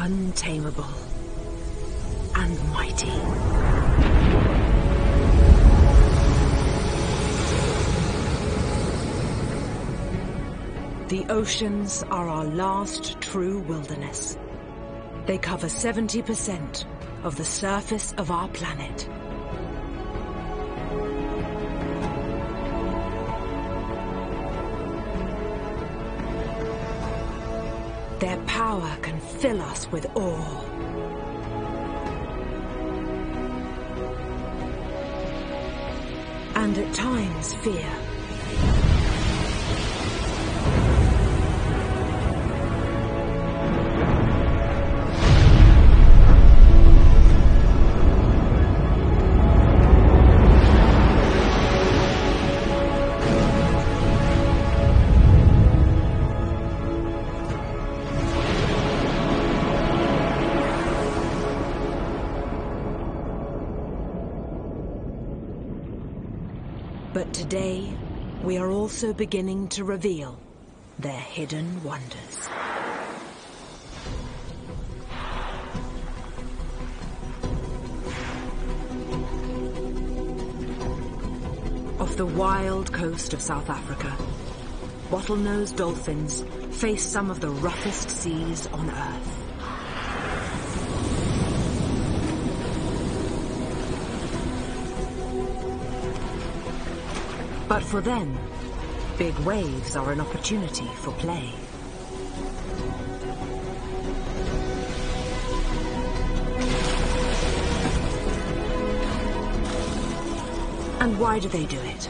untamable and mighty. The oceans are our last true wilderness. They cover 70% of the surface of our planet. Their power can fill us with awe. And at times fear. But today, we are also beginning to reveal their hidden wonders. Off the wild coast of South Africa, bottlenose dolphins face some of the roughest seas on Earth. But for them, big waves are an opportunity for play. And why do they do it?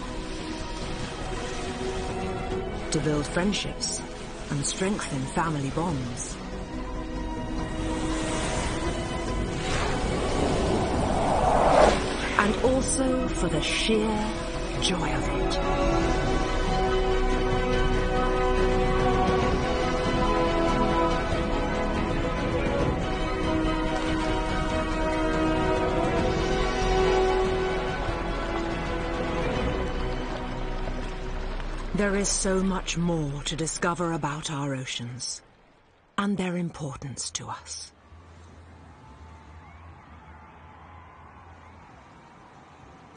To build friendships and strengthen family bonds. And also for the sheer joy of it. There is so much more to discover about our oceans and their importance to us.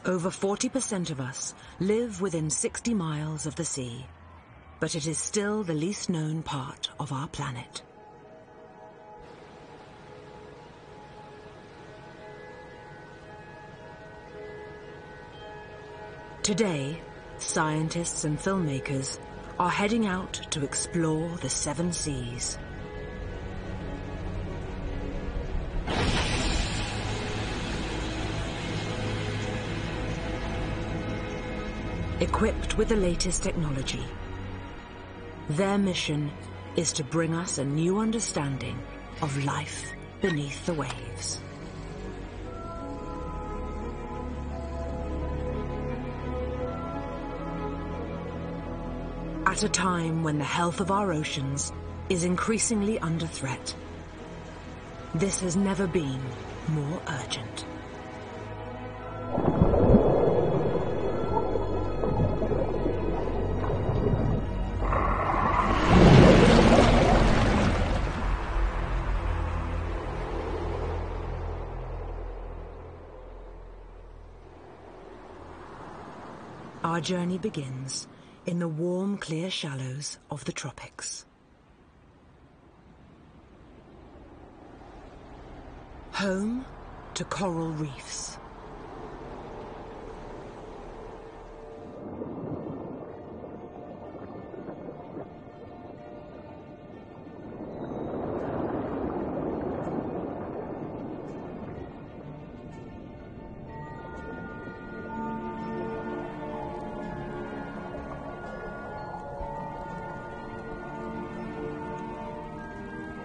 Over 40% of us live within 60 miles of the sea, but it is still the least known part of our planet. Today, scientists and filmmakers are heading out to explore the 7 seas. Equipped with the latest technology, their mission is to bring us a new understanding of life beneath the waves. At a time when the health of our oceans is increasingly under threat, this has never been more urgent. Our journey begins in the warm, clear shallows of the tropics. Home to coral reefs.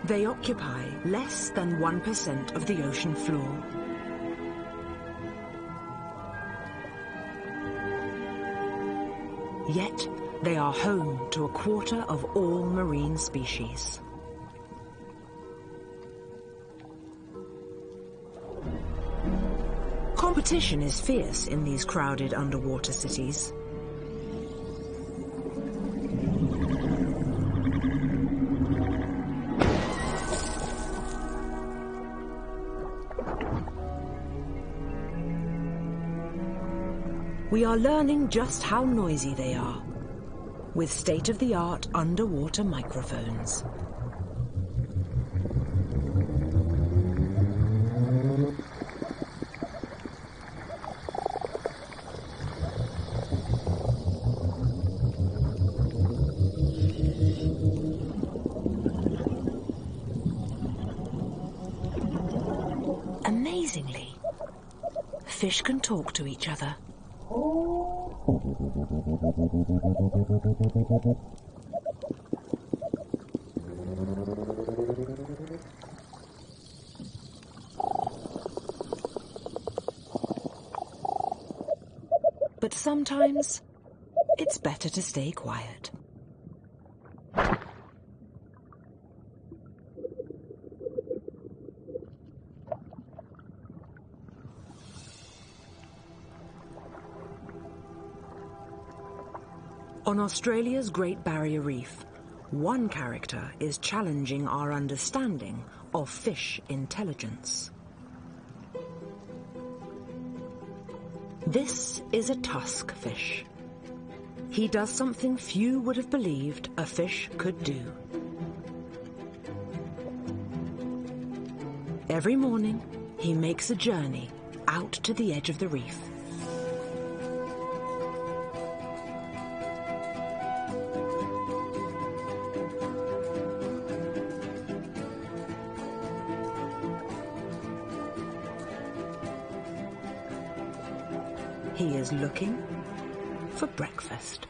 They occupy less than 1% of the ocean floor. Yet, they are home to a quarter of all marine species. Competition is fierce in these crowded underwater cities. We are learning just how noisy they are, with state-of-the-art underwater microphones. Amazingly, fish can talk to each other. But sometimes it's better to stay quiet. On Australia's Great Barrier Reef, one character is challenging our understanding of fish intelligence. This is a tusk fish. He does something few would have believed a fish could do. Every morning, he makes a journey out to the edge of the reef. He is looking for breakfast.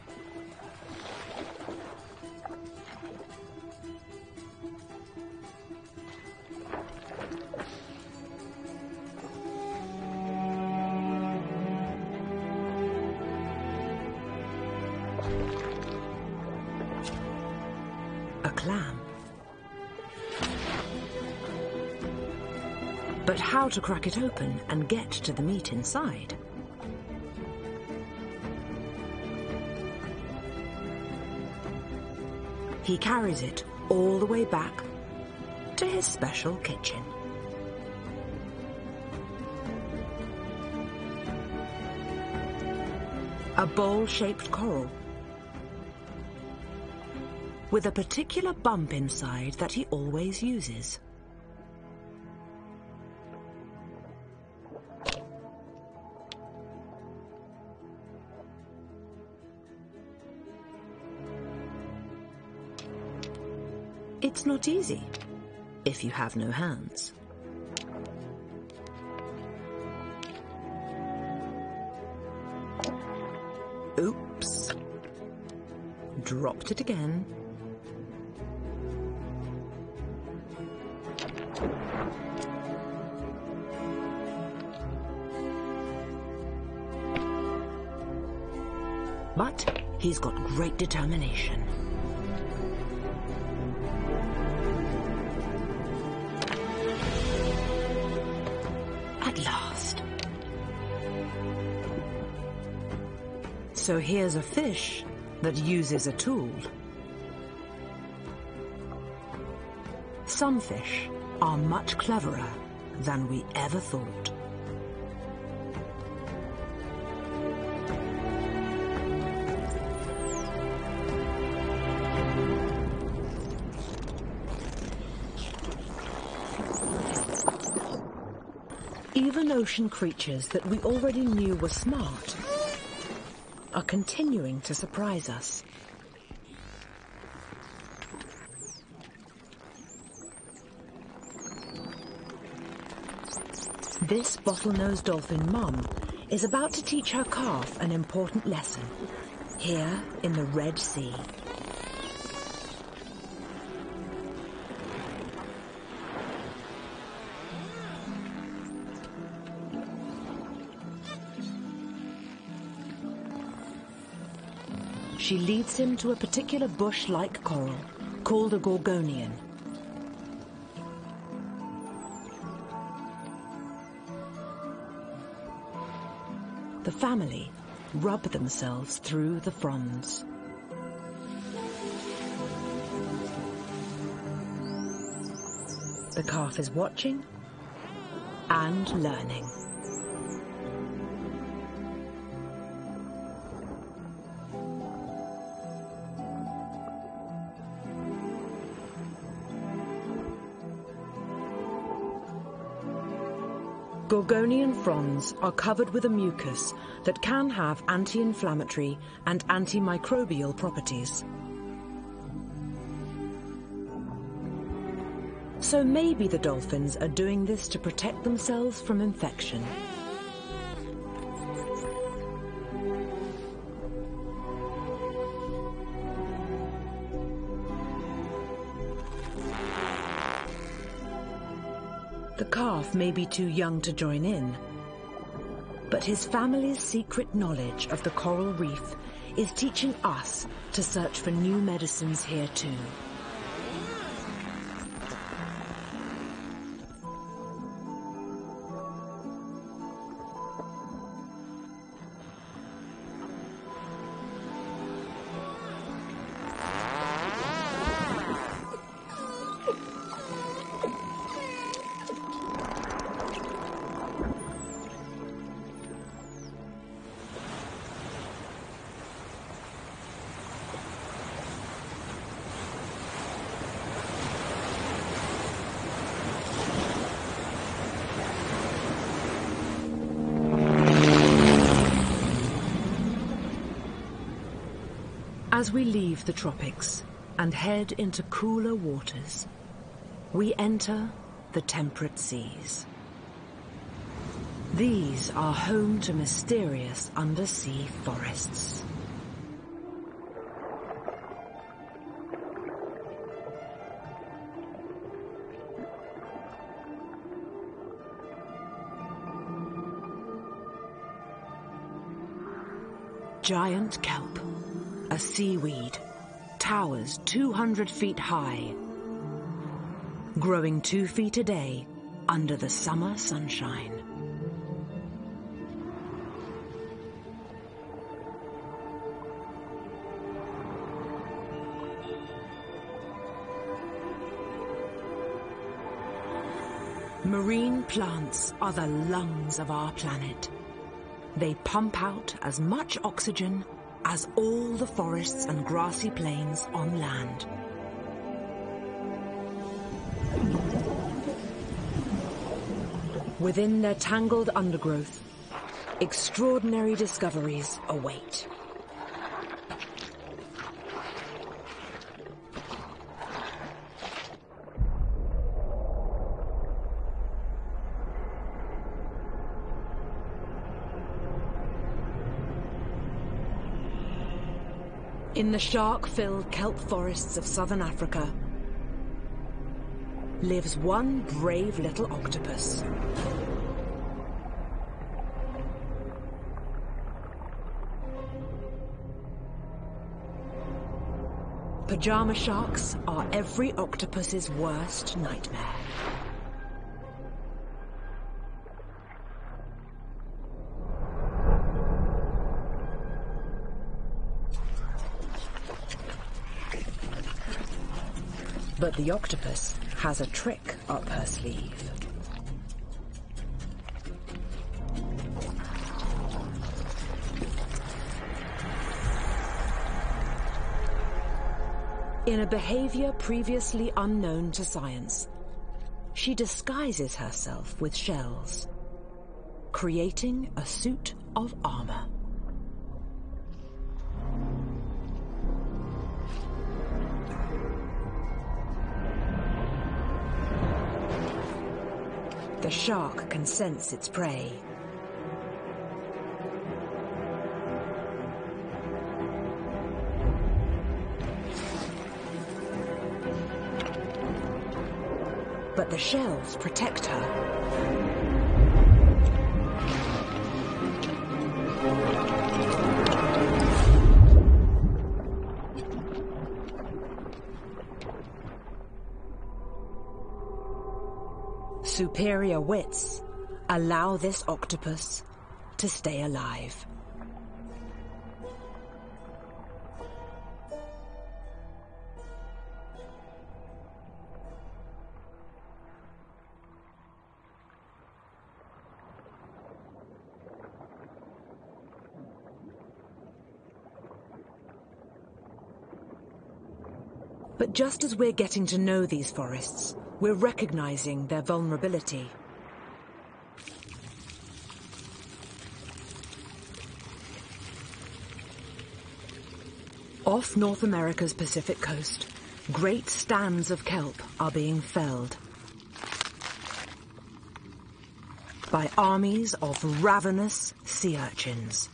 A clam. But how to crack it open and get to the meat inside? He carries it all the way back to his special kitchen. A bowl-shaped coral with a particular bump inside that he always uses. It's not easy if you have no hands. Oops. Dropped it again. But he's got great determination. At last. So here's a fish that uses a tool. Some fish are much cleverer than we ever thought. Even ocean creatures that we already knew were smart are continuing to surprise us. This bottlenose dolphin mum is about to teach her calf an important lesson here in the Red Sea. She leads him to a particular bush-like coral called a gorgonian. The family rub themselves through the fronds. The calf is watching and learning. Gorgonian fronds are covered with a mucus that can have anti-inflammatory and antimicrobial properties. So maybe the dolphins are doing this to protect themselves from infection. The calf may be too young to join in, but his family's secret knowledge of the coral reef is teaching us to search for new medicines here too. As we leave the tropics and head into cooler waters, we enter the temperate seas. These are home to mysterious undersea forests. Giant kelp, a seaweed, towers 200 feet high, growing 2 feet a day under the summer sunshine. Marine plants are the lungs of our planet. They pump out as much oxygen as all the forests and grassy plains on land. Within their tangled undergrowth, extraordinary discoveries await. In the shark-filled kelp forests of southern Africa lives one brave little octopus. Pajama sharks are every octopus's worst nightmare. But the octopus has a trick up her sleeve. In a behavior previously unknown to science, she disguises herself with shells, creating a suit of armor. The shark can sense its prey. But the shells protect her. Superior wits allow this octopus to stay alive. But just as we're getting to know these forests, we're recognizing their vulnerability. Off North America's Pacific coast, great stands of kelp are being felled by armies of ravenous sea urchins.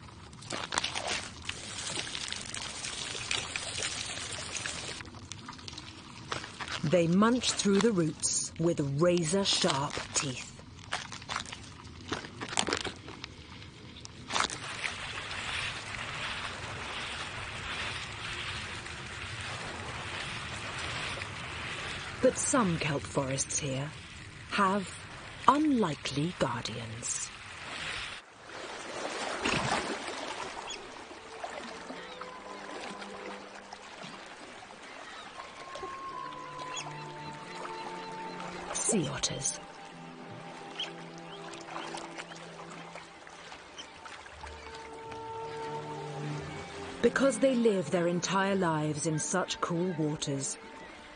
They munch through the roots with razor-sharp teeth. But some kelp forests here have unlikely guardians. Sea otters. Because they live their entire lives in such cool waters,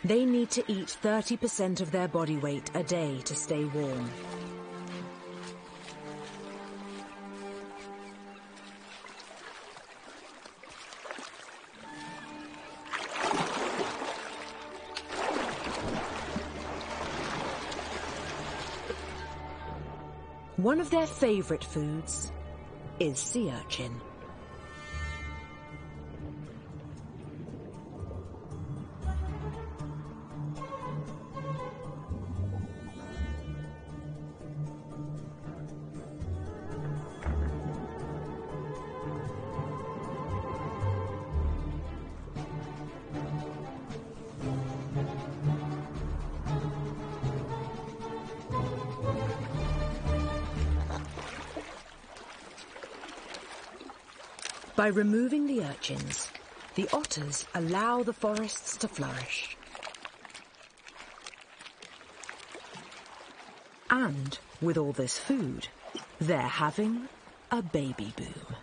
they need to eat 30% of their body weight a day to stay warm. One of their favorite foods is sea urchin. By removing the urchins, the otters allow the forests to flourish. And with all this food, they're having a baby boom.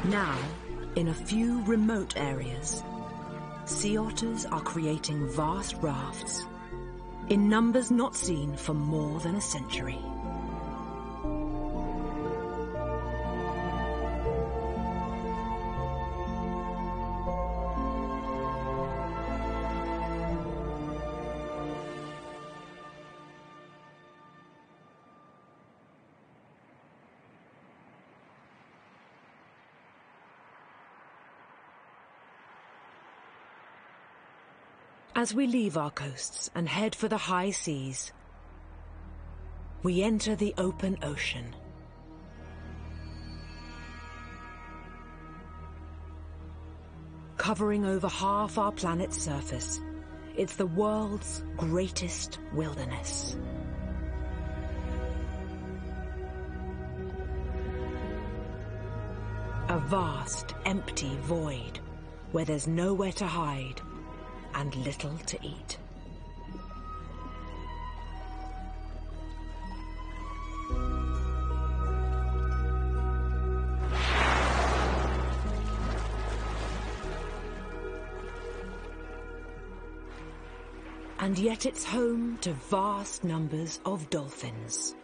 Now, in a few remote areas, sea otters are creating vast rafts, in numbers not seen for more than a century. As we leave our coasts and head for the high seas, we enter the open ocean. Covering over half our planet's surface, it's the world's greatest wilderness. A vast, empty void where there's nowhere to hide and little to eat. And yet it's home to vast numbers of dolphins.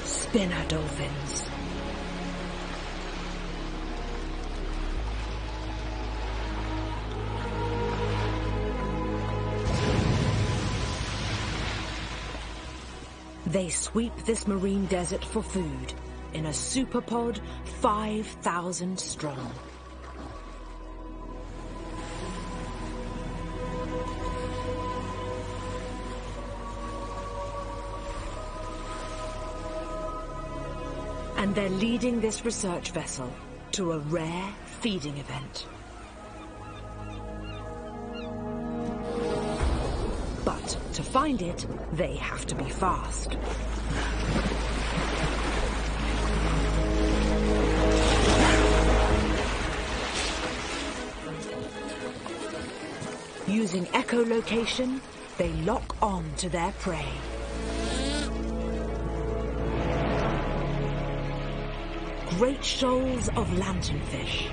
Spinner dolphins. They sweep this marine desert for food in a superpod 5,000 strong. And they're leading this research vessel to a rare feeding event. But to find it, they have to be fast. Using echolocation, they lock on to their prey. Great shoals of lanternfish.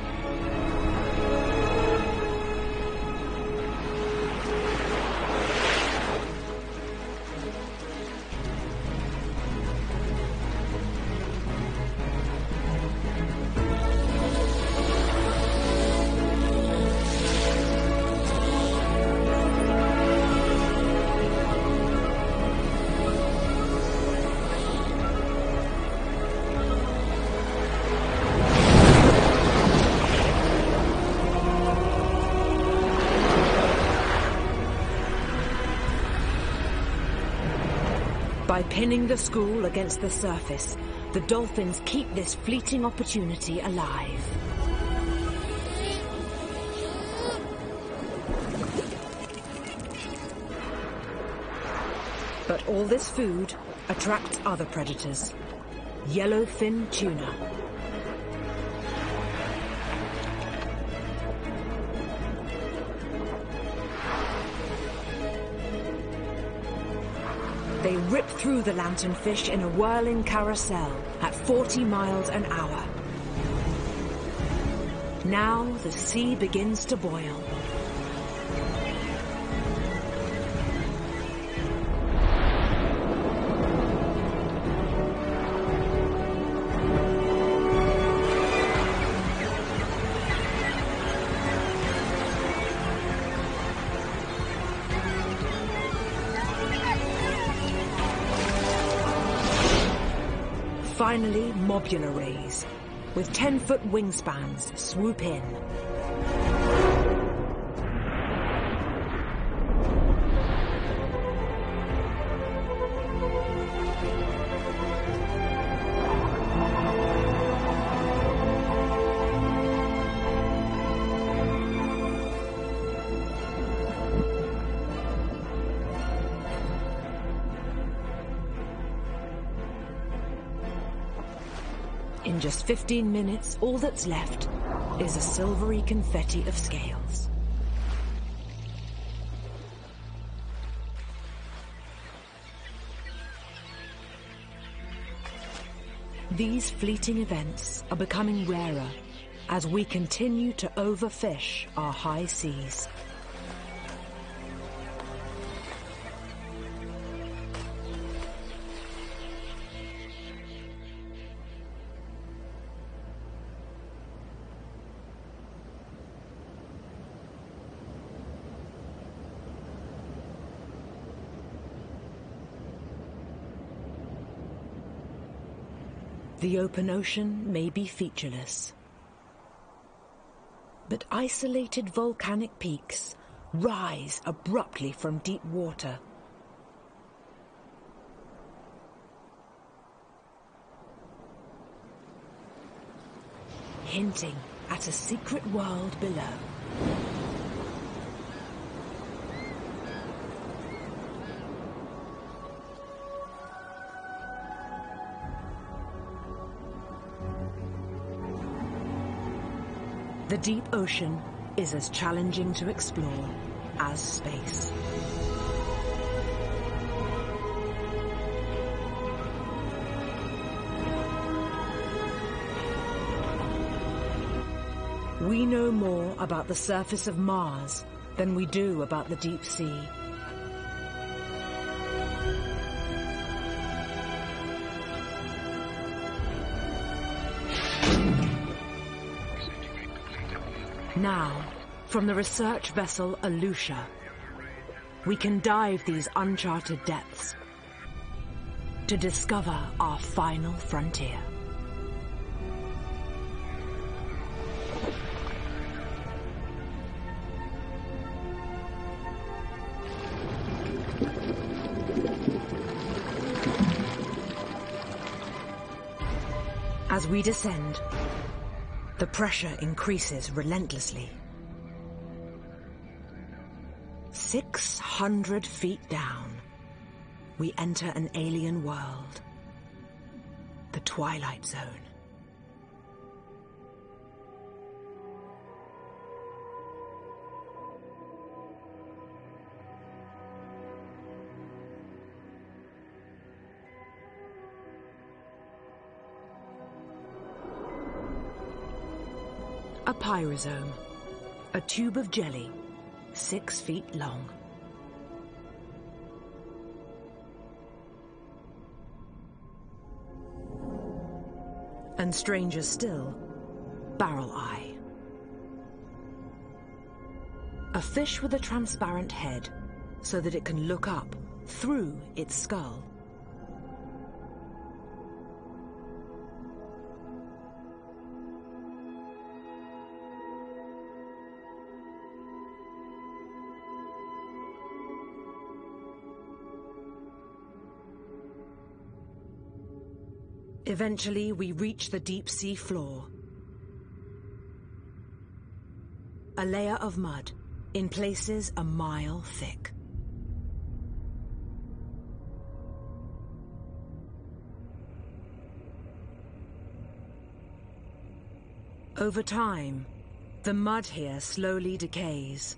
By pinning the school against the surface, the dolphins keep this fleeting opportunity alive. But all this food attracts other predators. Yellowfin tuna. They rip through the lanternfish in a whirling carousel at 40 miles an hour. Now the sea begins to boil. Finally, mobula rays, with 10-foot wingspans, swoop in. In just 15 minutes, all that's left is a silvery confetti of scales. These fleeting events are becoming rarer as we continue to overfish our high seas. The open ocean may be featureless, but isolated volcanic peaks rise abruptly from deep water. Hinting at a secret world below. The deep ocean is as challenging to explore as space. We know more about the surface of Mars than we do about the deep sea. Now, from the research vessel Alusha, we can dive these uncharted depths to discover our final frontier. As we descend, the pressure increases relentlessly. 600 feet down, we enter an alien world. The Twilight Zone. A pyrosome, a tube of jelly, 6 feet long. And stranger still, barrel eye. A fish with a transparent head, so that it can look up through its skull. Eventually, we reach the deep sea floor. A layer of mud, in places a mile thick. Over time, the mud here slowly decays.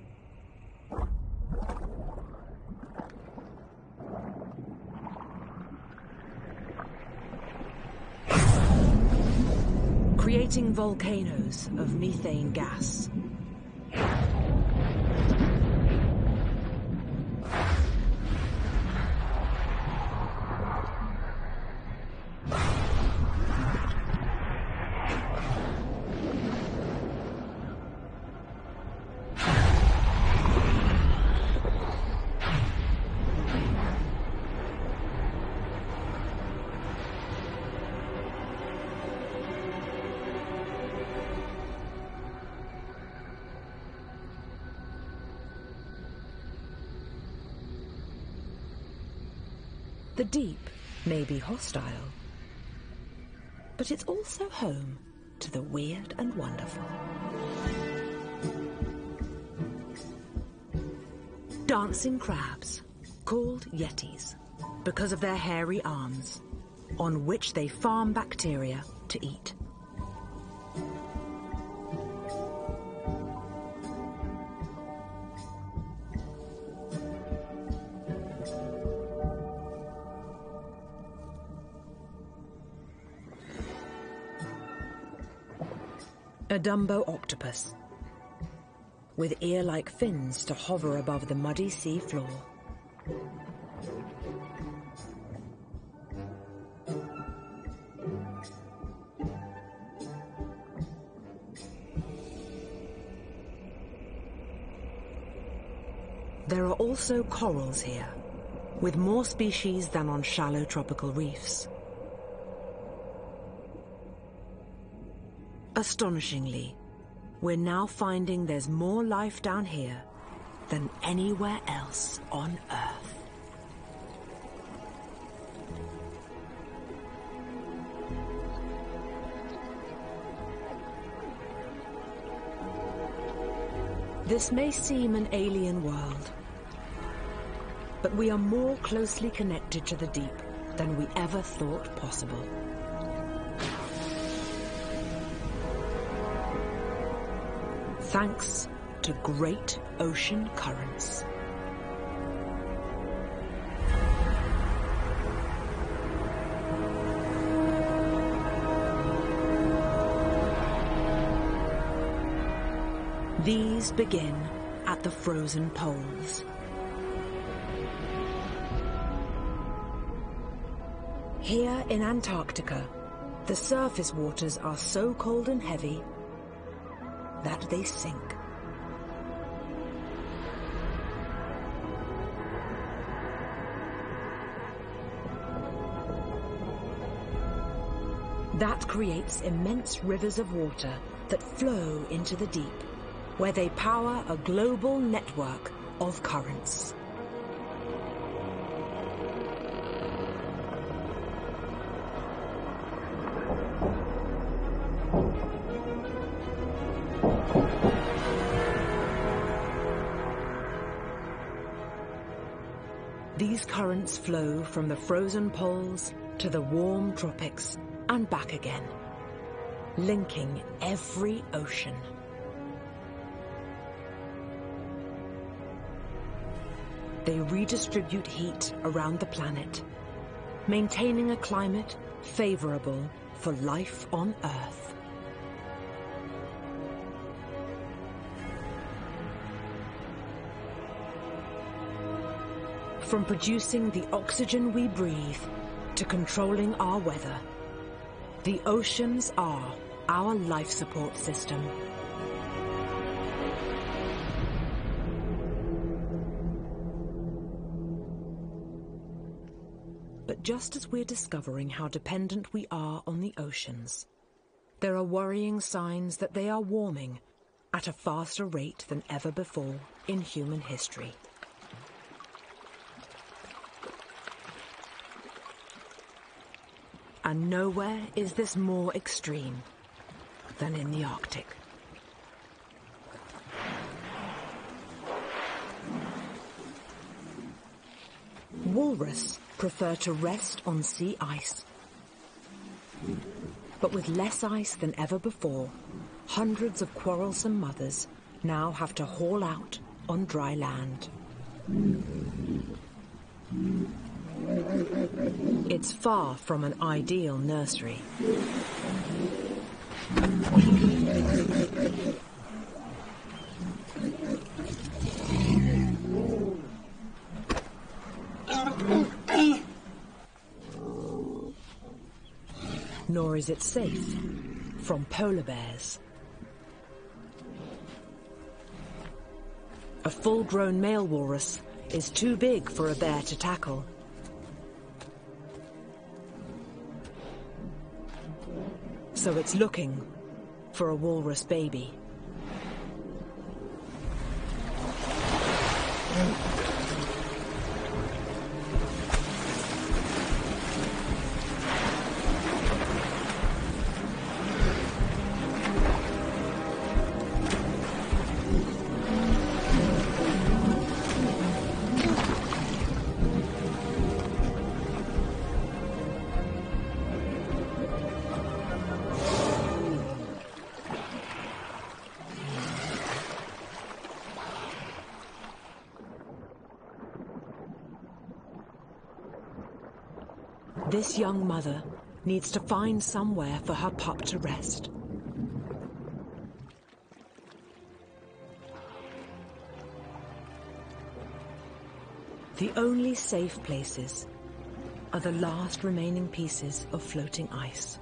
Creating volcanoes of methane gas. The deep may be hostile, but it's also home to the weird and wonderful. Dancing crabs, called yetis, because of their hairy arms, on which they farm bacteria to eat. A Dumbo octopus, with ear-like fins to hover above the muddy sea floor. There are also corals here, with more species than on shallow tropical reefs. Astonishingly, we're now finding there's more life down here than anywhere else on Earth. This may seem an alien world, but we are more closely connected to the deep than we ever thought possible. Thanks to great ocean currents. These begin at the frozen poles. Here in Antarctica, the surface waters are so cold and heavy that they sink. That creates immense rivers of water that flow into the deep, where they power a global network of currents. These These currents flow from the frozen poles to the warm tropics and back again, linking every ocean. They redistribute heat around the planet, maintaining a climate favorable for life on Earth. From producing the oxygen we breathe to controlling our weather, the oceans are our life support system. But just as we're discovering how dependent we are on the oceans, there are worrying signs that they are warming at a faster rate than ever before in human history. And nowhere is this more extreme than in the Arctic. Walrus prefer to rest on sea ice. But with less ice than ever before, hundreds of quarrelsome mothers now have to haul out on dry land. It's far from an ideal nursery. Nor is it safe from polar bears. A full-grown male walrus is too big for a bear to tackle. So it's looking for a walrus baby. This young mother needs to find somewhere for her pup to rest. The only safe places are the last remaining pieces of floating ice.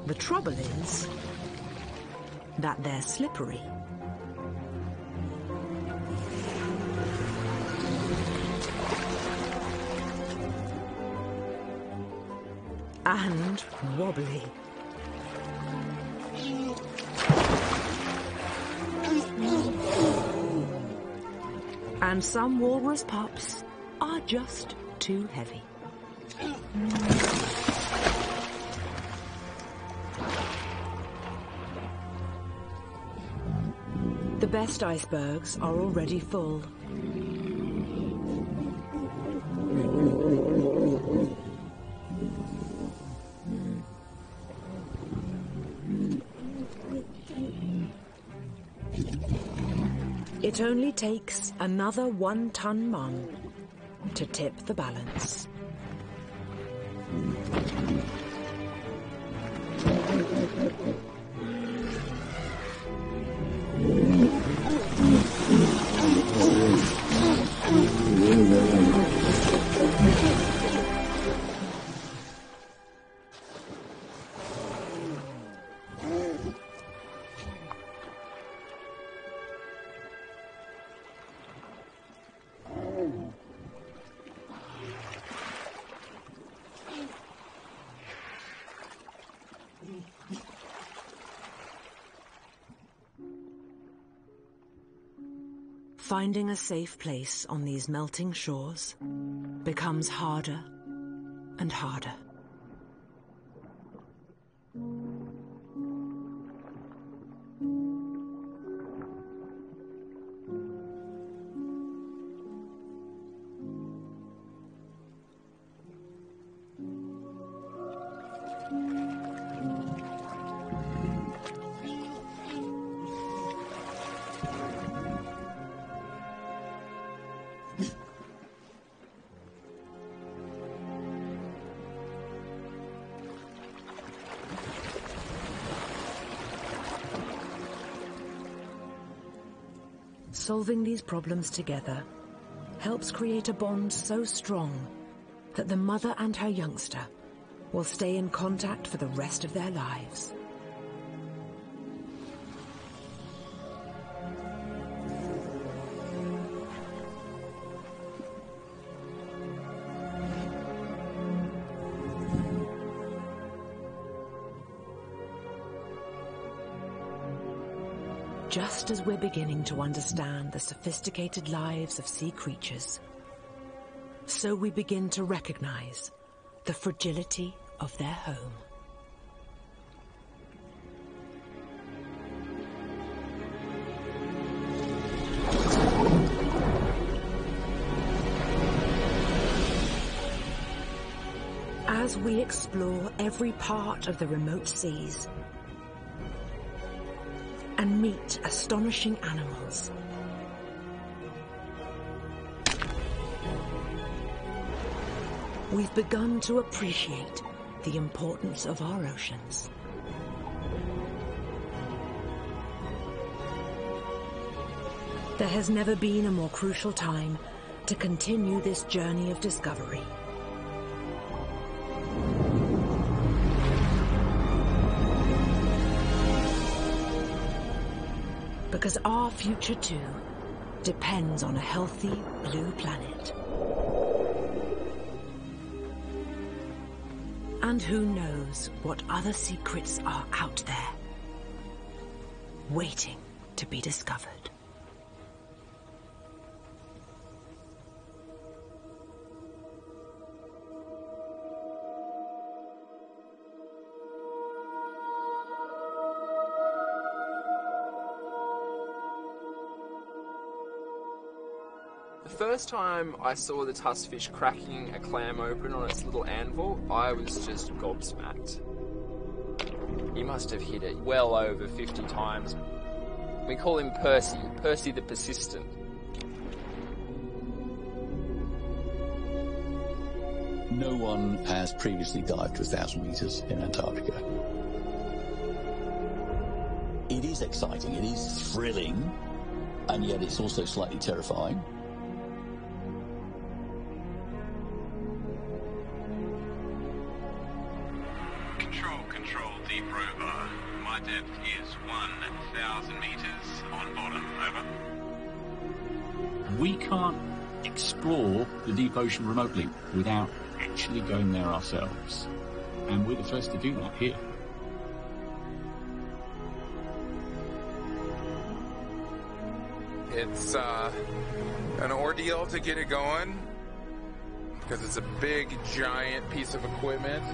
The trouble is that they're slippery. And wobbly. And some walrus pups are just too heavy. The best icebergs are already full. It only takes another 1-ton mung to tip the balance. Finding a safe place on these melting shores becomes harder and harder. Solving these problems together helps create a bond so strong that the mother and her youngster will stay in contact for the rest of their lives. Just as we're beginning to understand the sophisticated lives of sea creatures, so we begin to recognize the fragility of their home. As we explore every part of the remote seas, and meet astonishing animals, we've begun to appreciate the importance of our oceans. There has never been a more crucial time to continue this journey of discovery. Because our future too depends on a healthy blue planet. And who knows what other secrets are out there, waiting to be discovered. The first time I saw the tuskfish cracking a clam open on its little anvil, I was just gobsmacked. He must have hit it well over 50 times. We call him Percy, Percy the Persistent. No one has previously dived to 1,000 meters in Antarctica. It is exciting, it is thrilling, and yet it's also slightly terrifying. Control, deep rover. My depth is 1,000 meters on bottom. Over. We can't explore the deep ocean remotely without actually going there ourselves. And we're the first to do that here. It's an ordeal to get it going because it's a big, giant piece of equipment.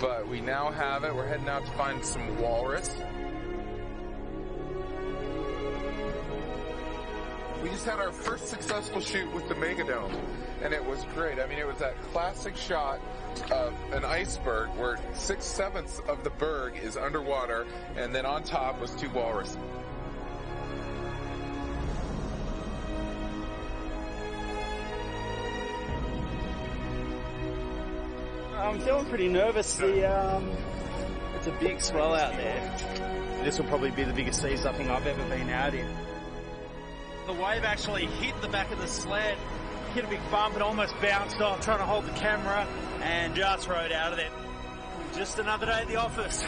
But we now have it. We're heading out to find some walrus. We just had our first successful shoot with the Megadome, and it was great. I mean, it was that classic shot of an iceberg where 6/7 of the berg is underwater, and then on top was 2 walrus. I'm feeling pretty nervous. It's a big swell out there. This will probably be the biggest sea something I've ever been out in. The wave actually hit the back of the sled, hit a big bump, and almost bounced off, trying to hold the camera, and just rode out of it. Just another day at the office.